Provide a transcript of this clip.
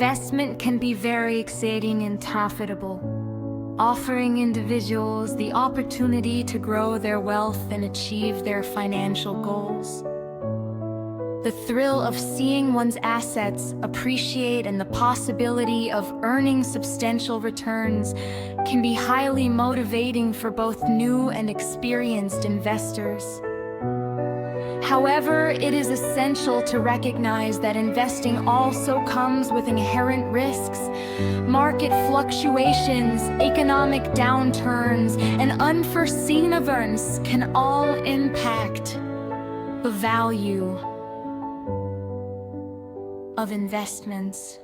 investment can be very exciting and profitable, offering individuals the opportunity to grow their wealth and achieve their financial goals. The thrill of seeing one's assets appreciate and the possibility of earning substantial returns can be highly motivating for both new and experienced investors. However, it is essential to recognize that investing also comes with inherent risks. Market fluctuations, economic downturns, and unforeseen events can all impact the value of investments.